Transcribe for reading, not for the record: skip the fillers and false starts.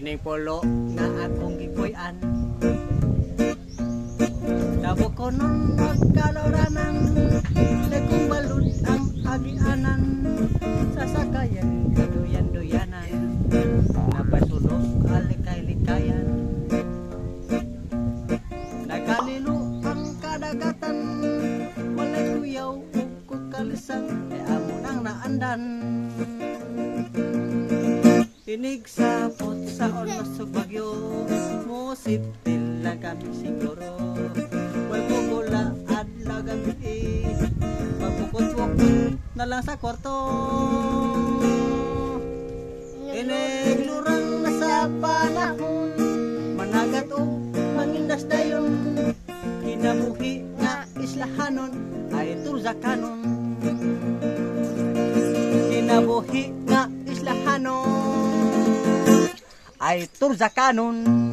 kining pulo nga akong gipuy-an. Dabo ko nun magkaluranan, dagkong balod ang agianan, sasakayan kaduyan-duyanan, napasulok alikay-likayan. Nagalilo ang kadagatan, walay kuyaw ug kalisang, e amo nang naandan. Tinig sa pot sa onos ug bagyo, musip tila kami siguro. Way mugula adlaw gabi, mapukot-pukot na lang sa kwarto. Iniglurang na sa panahon, managat o mangindas dayon. Kinabuhi nga islahanon ay turzakanon. Kinabuhi nga islahanon ay turzakanon.